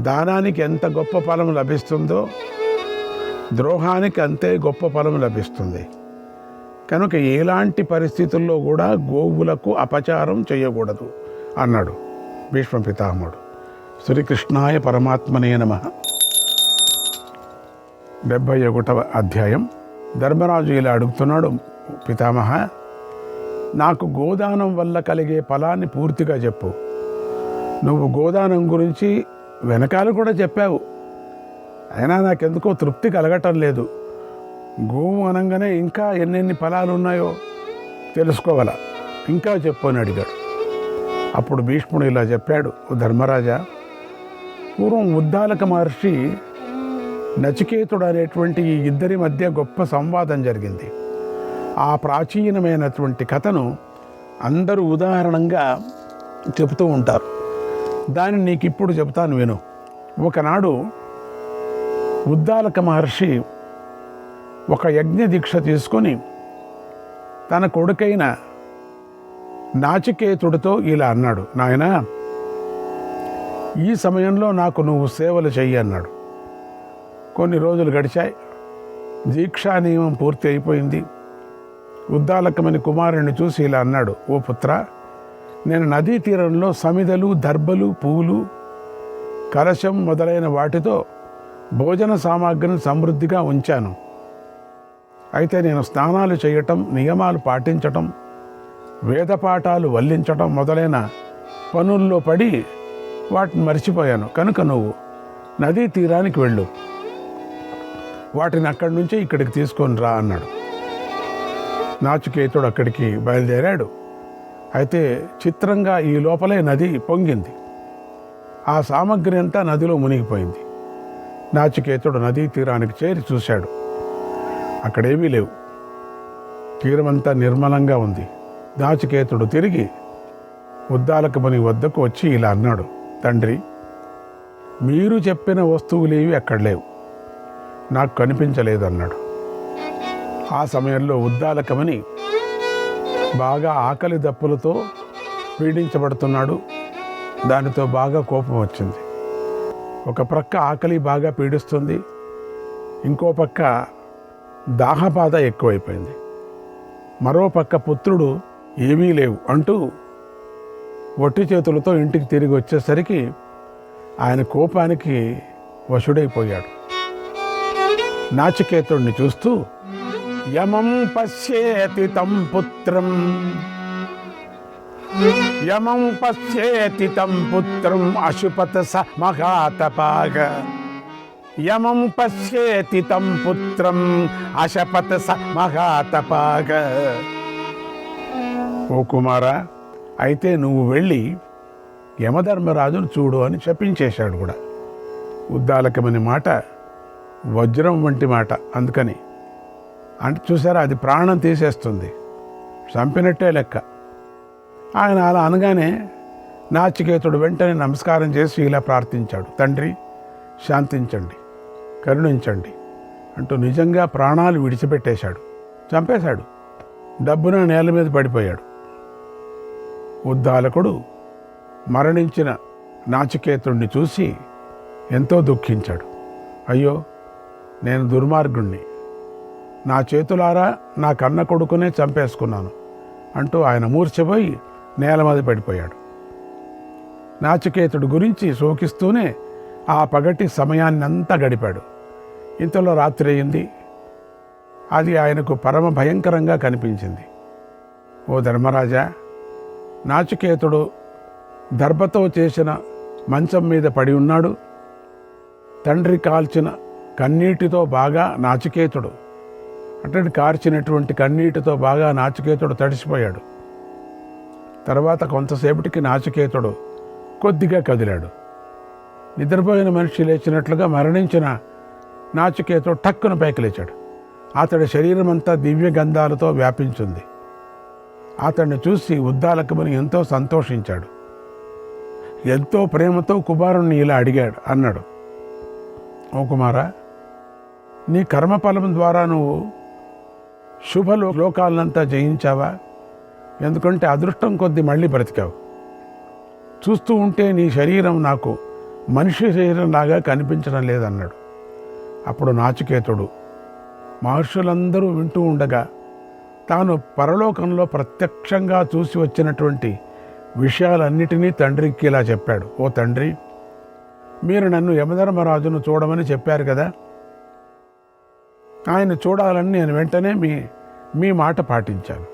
S10: దానానికి ఎంత గొప్ప ఫలం లభిస్తుందో ద్రోహానికి అంతే గొప్ప ఫలం లభిస్తుంది. కనుక ఎలాంటి పరిస్థితుల్లో కూడా గోవులకు అపచారం చేయకూడదు అన్నాడు భీష్మ పితామహుడు. శ్రీకృష్ణాయ పరమాత్మనే నమః. 71వ అధ్యాయం. ధర్మరాజు ఇలా అడుగుతున్నాడు, పితామహ, నాకు గోదానం వల్ల కలిగే ఫలాన్ని పూర్తిగా చెప్పు. నువ్వు గోదానం గురించి వెనకాల కూడా చెప్పావు, అయినా నాకెందుకో తృప్తి కలగటం లేదు. గోవు అనగానే ఇంకా ఎన్నెన్ని ఫలాలు ఉన్నాయో తెలుసుకోగల, ఇంకా చెప్పు అని అడిగాడు. అప్పుడు భీష్ముడు ఇలా చెప్పాడు, ధర్మరాజా, పూర్వం ఉద్దాలక మహర్షి నచికేతుడు అనేటువంటి ఈ ఇద్దరి మధ్య గొప్ప సంవాదం జరిగింది. ఆ ప్రాచీనమైనటువంటి కథను అందరూ ఉదాహరణంగా చెబుతూ ఉంటారు. దాన్ని నీకు ఇప్పుడు చెబుతాను విను. ఒకనాడు ఉద్దాలక మహర్షి ఒక యజ్ఞ దీక్ష తీసుకొని తన కొడుకైన నాచికేతుడితో ఇలా అన్నాడు, నాయనా, ఈ సమయంలో నాకు నువ్వు సేవలు చెయ్యి అన్నాడు. కొన్ని రోజులు గడిచాయి. దీక్షా నియమం పూర్తి అయిపోయింది. ఉద్దాలకమని కుమారుణ్ణి చూసి ఇలా అన్నాడు, ఓ పుత్ర, నేను నదీ తీరంలో సమిదలు, దర్భలు, పువ్వులు, కలశం మొదలైన వాటితో భోజన సామాగ్రిని సమృద్ధిగా ఉంచాను. అయితే నేను స్నానాలు చేయటం, నియమాలు పాటించటం, వేదపాఠాలు వల్లించటం మొదలైన పనుల్లో పడి వాటిని మర్చిపోయాను. కనుక నువ్వు నదీ తీరానికి వెళ్ళు, వాటిని అక్కడి నుంచి ఇక్కడికి తీసుకొని రా అన్నాడు. నాచికేతుడు అక్కడికి బయలుదేరాడు. అయితే చిత్రంగా ఈ లోపలే నది పొంగింది. ఆ సామగ్రి అంతా నదిలో మునిగిపోయింది. నాచికేతుడు నదీ తీరానికి చేరి చూశాడు. అక్కడేమీ లేవు. తీరమంతా నిర్మలంగా ఉంది. నాచికేతుడు తిరిగి ఉద్దాలకముని వద్దకు వచ్చి ఇలా అన్నాడు, తండ్రి, మీరు చెప్పిన వస్తువులేవి అక్కడ లేవు, నాకు కనిపించలేదు అన్నాడు. ఆ సమయంలో ఉద్దాలకముని బాగా ఆకలి దప్పులతో పీడించబడుతున్నాడు. దానితో బాగా కోపం వచ్చింది. ఒక ప్రక్క ఆకలి బాగా పీడిస్తుంది, ఇంకో పక్క దాహబాధ ఎక్కువైపోయింది. మరో పక్క పుత్రుడు ఏమీ లేవు అంటూ ఒట్టి చేతులతో ఇంటికి తిరిగి వచ్చేసరికి ఆయన కోపానికి వశుడైపోయాడు. నాచికేతుడిని చూస్తూ, యమం పశ్యేతి తం పుత్రం, యమం పశ్యేతి తం పుత్రం అశుపత స మహాతపాగ, యమం పశ్యేతి తం పుత్రం అశపత స మహాతపాగ. ఓ కుమారా, అయితే నువ్వు వెళ్ళి యమధర్మరాజును చూడు అని శపించేశాడు కూడా. ఉద్దాలకమని మాట వజ్రం వంటి మాట. అందుకని అంటే చూసారా, అది ప్రాణం తీసేస్తుంది, చంపినట్టే లెక్క. ఆయన అలా అనగానే నాచికేతుడు వెంటనే నమస్కారం చేసి ఇలా ప్రార్థించాడు, తండ్రి, శాంతించండి, కరుణించండి అంటూ నిజంగా ప్రాణాలు విడిచిపెట్టేశాడు, చంపేశాడు. డబ్బున నేల మీద పడిపోయాడు. ఉద్దాలకుడు మరణించిన నాచికేతుడిని చూసి ఎంతో దుఃఖించాడు. అయ్యో, నేను దుర్మార్గుణ్ణి, నా చేతులారా నా కన్న కొడుకునే చంపేసుకున్నాను అంటూ ఆయన మూర్ఛపోయి నేల మీద పడిపోయాడు. నాచికేతుడి గురించి శోకిస్తూనే ఆ పగటి సమయాన్నంతా గడిపాడు. ఇంతలో రాత్రి అయింది. అది ఆయనకు పరమ భయంకరంగా కనిపించింది. ఓ ధర్మరాజా, నాచికేతుడు దర్భతో చేసిన మంచం మీద పడి ఉన్నాడు. తండ్రి కాల్చిన కన్నీటితో బాగా నాచికేతుడు అతడు కార్చినటువంటి కన్నీటితో బాగా నాచికేతుడు తడిసిపోయాడు. తర్వాత కొంతసేపటికి నాచికేతుడు కొద్దిగా కదిలాడు. నిద్రపోయిన మనిషి లేచినట్లుగా మరణించిన నాచికేతుడు టక్కున పైకి లేచాడు. అతడి శరీరం అంతా దివ్య గంధాలతో వ్యాపించింది. అతన్ని చూసి ఉద్దాలకమని ఎంతో సంతోషించాడు. ఎంతో ప్రేమతో కుమారుణ్ణి ఇలా అన్నాడు, ఓ కుమారా, నీ కర్మఫలం ద్వారా నువ్వు లోకాలనంతా జయించావా? ఎందుకంటే అదృష్టం కొద్దీ మళ్ళీ బ్రతికావు. చూస్తూ ఉంటే నీ శరీరం నాకు మనిషి శరీరంలాగా కనిపించడం లేదన్నాడు. అప్పుడు నాచికేతుడు మహర్షులందరూ వింటూ ఉండగా తాను పరలోకంలో ప్రత్యక్షంగా చూసి వచ్చినటువంటి విషయాలన్నిటినీ తండ్రికి ఇలా చెప్పాడు. ఓ తండ్రి, మీరు నన్ను యమధర్మరాజును చూడమని చెప్పారు కదా, ఆయన చూడాలని నేను వెంటనే మీ మాట పాటించాను.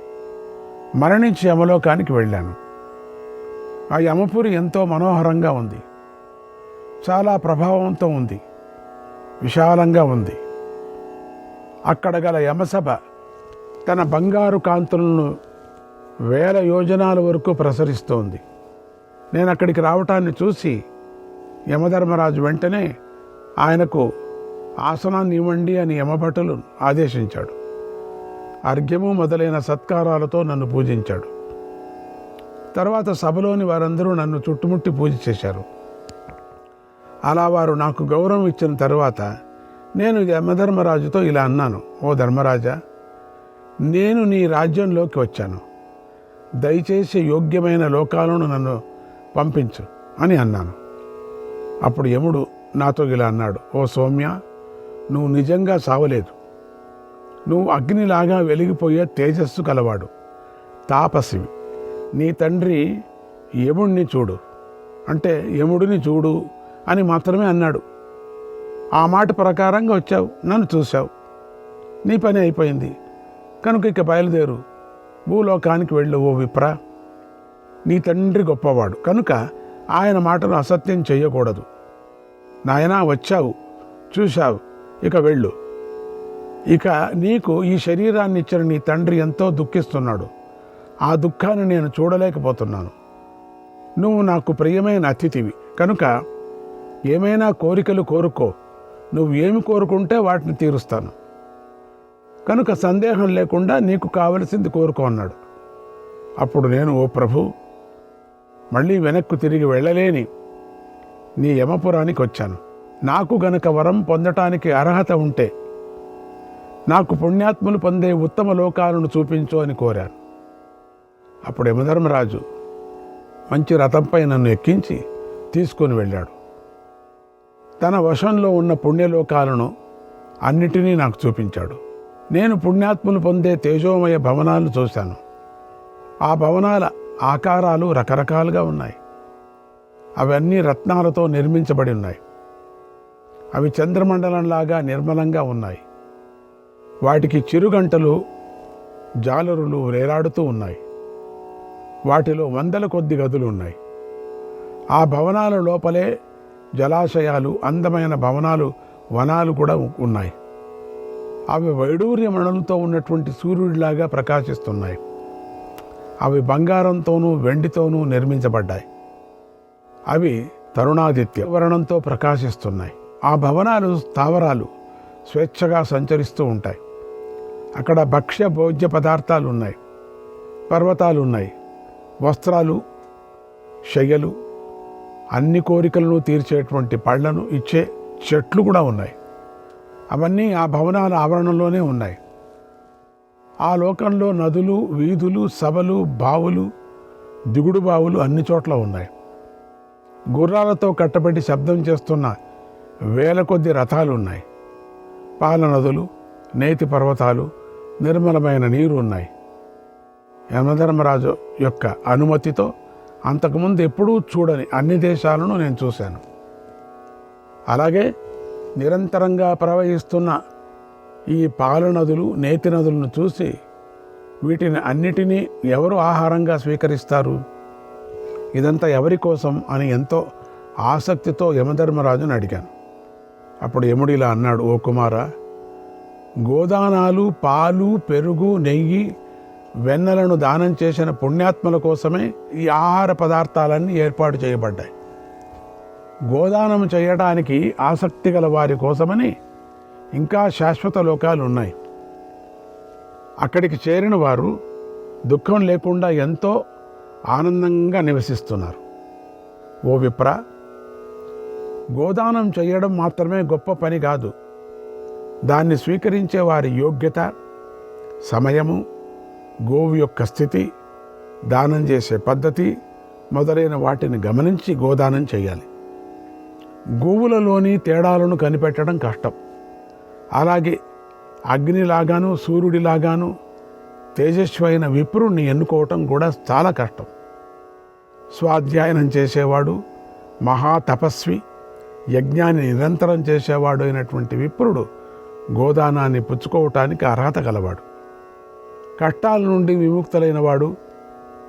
S10: మరణించి యమలోకానికి వెళ్ళాను. ఆ యమపురి ఎంతో మనోహరంగా ఉంది, చాలా ప్రభావంతో ఉంది, విశాలంగా ఉంది. అక్కడ గల యమసభ తన బంగారు కాంతులను 1000 యోజనాల వరకు ప్రసరిస్తోంది. నేను అక్కడికి రావటాన్ని చూసి యమధర్మరాజు వెంటనే ఆయనకు ఆసనాన్ని ఇవ్వండి అని యమభటులు ఆదేశించాడు. అర్ఘ్యము మొదలైన సత్కారాలతో నన్ను పూజించాడు. తర్వాత సభలోని వారందరూ నన్ను చుట్టుముట్టి పూజ చేశారు. అలా వారు నాకు గౌరవం ఇచ్చిన తరువాత నేను యమధర్మరాజుతో ఇలా అన్నాను, ఓ ధర్మరాజా, నేను నీ రాజ్యంలోకి వచ్చాను. దయచేసి యోగ్యమైన లోకాలను నన్ను పంపించు అని అన్నాను. అప్పుడు యముడు నాతో ఇలా అన్నాడు, ఓ సౌమ్య, నువ్వు నిజంగా సావలేదు. నువ్వు అగ్నిలాగా వెలిగిపోయే తేజస్సు కలవాడు, తాపసివి. నీ తండ్రి యముడిని చూడు అంటే యముడిని చూడు అని మాత్రమే అన్నాడు. ఆ మాట ప్రకారంగా వచ్చావు, నన్ను చూశావు, నీ పని అయిపోయింది. కనుక ఇక బయలుదేరు, భూలోకానికి వెళ్ళు. ఓ విప్ర, నీ తండ్రి గొప్పవాడు కనుక ఆయన మాటను అసత్యం చెయ్యకూడదు. నాయనా, వచ్చావు, చూశావు, ఇక వెళ్ళు. ఇక నీకు ఈ శరీరాన్ని ఇచ్చిన నీ తండ్రి ఎంతో దుఃఖిస్తున్నాడు. ఆ దుఃఖాన్ని నేను చూడలేకపోతున్నాను. నువ్వు నాకు ప్రియమైన అతిథివి కనుక ఏమైనా కోరికలు కోరుకో. నువ్వు ఏమి కోరుకుంటే వాటిని తీరుస్తాను. కనుక సందేహం లేకుండా నీకు కావలసింది కోరుకో అన్నాడు. అప్పుడు నేను, ఓ ప్రభు, మళ్ళీ వెనక్కు తిరిగి వెళ్ళలేని నీ యమపురానికి వచ్చాను. నాకు గనక వరం పొందటానికి అర్హత ఉంటే నాకు పుణ్యాత్ములు పొందే ఉత్తమ లోకాలను చూపించు అని కోరాను. అప్పుడు యమధర్మరాజు మంచి రథంపై నన్ను ఎక్కించి తీసుకొని వెళ్ళాడు. తన వశంలో ఉన్న పుణ్యలోకాలను అన్నిటినీ నాకు చూపించాడు. నేను పుణ్యాత్ములు పొందే తేజోమయ భవనాలు చూశాను. ఆ భవనాల ఆకారాలు రకరకాలుగా ఉన్నాయి. అవన్నీ రత్నాలతో నిర్మించబడి ఉన్నాయి. అవి చంద్రమండలంలాగా నిర్మలంగా ఉన్నాయి. వాటికి చిరుగంటలు, జాలరులు వేలాడుతూ ఉన్నాయి. వాటిలో 100 కొద్ది గదులు ఉన్నాయి. ఆ భవనాల లోపలే జలాశయాలు, అందమైన భవనాలు, వనాలు కూడా ఉన్నాయి. అవి వైడూర్యమణులతో ఉన్నటువంటి సూర్యుడిలాగా ప్రకాశిస్తున్నాయి. అవి బంగారంతోనూ వెండితోనూ నిర్మించబడ్డాయి. అవి తరుణాదిత్య వర్ణంతో ప్రకాశిస్తున్నాయి. ఆ భవనాలు, స్థావరాలు స్వేచ్ఛగా సంచరిస్తూ ఉంటాయి. అక్కడ భక్ష్య భోజ్య పదార్థాలు ఉన్నాయి, పర్వతాలు ఉన్నాయి, వస్త్రాలు, శయ్యలు, అన్ని కోరికలను తీర్చేటువంటి పళ్లను ఇచ్చే చెట్లు కూడా ఉన్నాయి. అవన్నీ ఆ భవనాల ఆవరణలోనే ఉన్నాయి. ఆ లోకంలో నదులు, వీధులు, సభలు, బావులు, దిగుడు బావులు అన్ని చోట్ల ఉన్నాయి. గుర్రాలతో కట్టబడి శబ్దం చేస్తున్న 1000 కొద్ది రథాలు ఉన్నాయి. పాల నదులు, నేతి పర్వతాలు, నిర్మలమైన నీరు ఉన్నాయి. యమధర్మరాజు యొక్క అనుమతితో అంతకుముందు ఎప్పుడూ చూడని అన్ని దేశాలను నేను చూశాను. అలాగే నిరంతరంగా ప్రవహిస్తున్న ఈ పాల నదులు, నేతి నదులను చూసి వీటిని అన్నిటినీ ఎవరు ఆహారంగా స్వీకరిస్తారు, ఇదంతా ఎవరి కోసం అని ఎంతో ఆసక్తితో యమధర్మరాజుని అడిగాను. అప్పుడు యముడు ఇలా అన్నాడు, ఓ కుమారా, గోదానాలు, పాలు, పెరుగు, నెయ్యి, వెన్నెలను దానం చేసిన పుణ్యాత్మల కోసమే ఈ ఆహార పదార్థాలన్నీ ఏర్పాటు చేయబడ్డాయి. గోదానం చేయడానికి ఆసక్తి గల వారి కోసమని ఇంకా శాశ్వత లోకాలు ఉన్నాయి. అక్కడికి చేరిన వారు దుఃఖం లేకుండా ఎంతో ఆనందంగా నివసిస్తున్నారు. ఓ విప్ర, గోదానం చేయడం మాత్రమే గొప్ప పని కాదు. దాన్ని స్వీకరించే వారి యోగ్యత, సమయము, గోవు యొక్క స్థితి, దానం చేసే పద్ధతి మొదలైన వాటిని గమనించి గోదానం చేయాలి. గోవులలోని తేడాలను కనిపెట్టడం కష్టం. అలాగే అగ్నిలాగాను, సూర్యుడిలాగాను తేజస్వైన విప్రుణ్ణి ఎన్నుకోవటం కూడా చాలా కష్టం. స్వాధ్యాయనం చేసేవాడు, మహాతపస్వి, యజ్ఞాన్ని నిరంతరం చేసేవాడు అయినటువంటి విప్రుడు గోదానాన్ని పుచ్చుకోవటానికి అర్హత గలవాడు. కష్టాల నుండి విముక్తులైన వాడు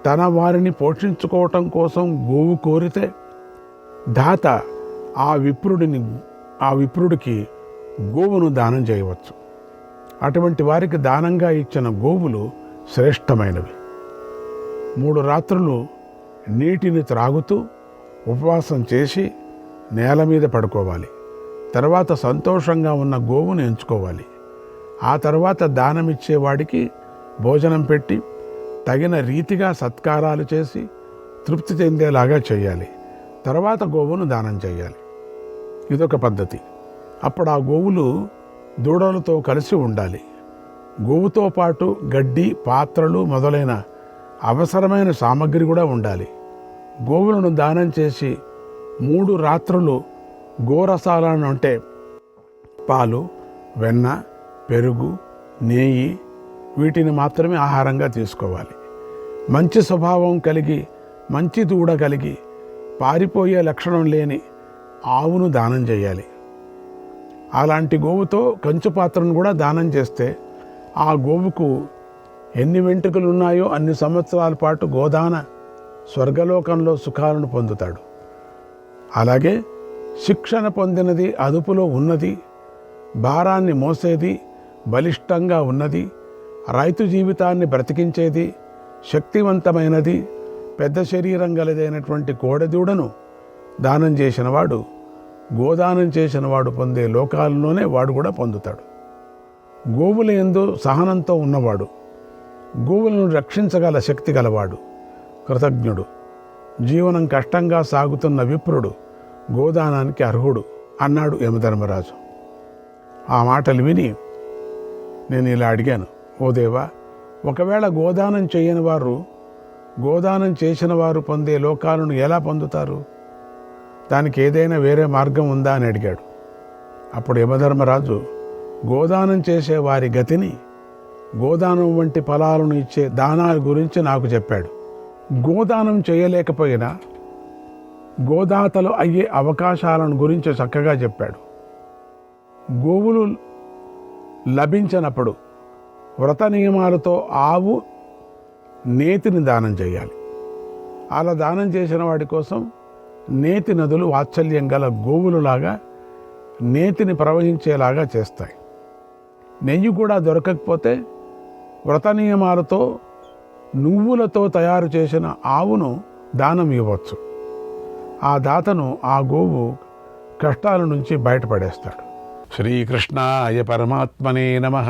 S10: తన వారిని పోషించుకోవటం కోసం గోవు కోరితే దాత ఆ విప్రుడికి గోవును దానం చేయవచ్చు. అటువంటి వారికి దానంగా ఇచ్చిన గోవులు శ్రేష్టమైనవి. 3 రాత్రులు నీటిని త్రాగుతూ ఉపవాసం చేసి నేల మీద పడుకోవాలి. తర్వాత సంతోషంగా ఉన్న గోవును ఎంచుకోవాలి. ఆ తర్వాత దానమిచ్చేవాడికి భోజనం పెట్టి తగిన రీతిగా సత్కారాలు చేసి తృప్తి చెందేలాగా చేయాలి. తర్వాత గోవును దానం చేయాలి. ఇదొక పద్ధతి. అప్పుడు ఆ గోవులు దూడలతో కలిసి ఉండాలి. గోవుతో పాటు గడ్డి, పాత్రలు మొదలైన అవసరమైన సామగ్రి కూడా ఉండాలి. గోవులను దానం చేసి 3 రాత్రులు గోరసాలను, అంటే పాలు, వెన్న, పెరుగు, నెయ్యి, వీటిని మాత్రమే ఆహారంగా తీసుకోవాలి. మంచి స్వభావం కలిగి, మంచి దూడ కలిగి, పారిపోయే లక్షణం లేని ఆవును దానం చేయాలి. అలాంటి గోవుతో కంచు పాత్రను కూడా దానం చేస్తే ఆ గోవుకు ఎన్ని వెంట్రుకలు ఉన్నాయో అన్ని సంవత్సరాల పాటు గోదాన స్వర్గలోకంలో సుఖాలను పొందుతాడు. అలాగే శిక్షణ పొందినది, అదుపులో ఉన్నది, భారాన్ని మోసేది, బలిష్టంగా ఉన్నది, రైతు జీవితాన్ని బ్రతికించేది, శక్తివంతమైనది, పెద్ద శరీరం గలదైనటువంటి కోడెదూడను దానం చేసినవాడు గోదానం చేసినవాడు పొందే లోకాల్లోనే వాడు కూడా పొందుతాడు. గోవుల యందు సహనంతో ఉన్నవాడు, గోవులను రక్షించగల శక్తి గలవాడు, కృతజ్ఞుడు, జీవనం కష్టంగా సాగుతున్న విప్రుడు గోదానానికి అర్హుడు అన్నాడు యమధర్మరాజు. ఆ మాటలు విని నేను ఇలా అడిగాను, ఓ దేవా, ఒకవేళ గోదానం చేయని వారు గోదానం చేసిన వారు పొందే లోకాలను ఎలా పొందుతారు? దానికి ఏదైనా వేరే మార్గం ఉందా అని అడిగాడు. అప్పుడు యమధర్మరాజు గోదానం చేసే వారి గతిని, గోదానం వంటి ఫలాలను ఇచ్చే దానాల గురించి నాకు చెప్పాడు. గోదానం చేయలేకపోయినా గోదాతలు అయ్యే అవకాశాలను గురించి చక్కగా చెప్పాడు. గోవులు లభించినప్పుడు వ్రత నియమాలతో ఆవు నేతిని దానం చేయాలి. అలా దానం చేసిన వాడి కోసం నేతి నదులు వాత్సల్యం గల గోవులులాగా నేతిని ప్రవహించేలాగా చేస్తాయి. నెయ్యి కూడా దొరకకపోతే వ్రత నియమాలతో నువ్వులతో తయారు చేసిన ఆవును దానం ఇవ్వచ్చు. ఆ దాతను ఆ గోవు కష్టాల నుంచి బయటపడేస్తాడు. శ్రీకృష్ణాయ పరమాత్మనే నమః.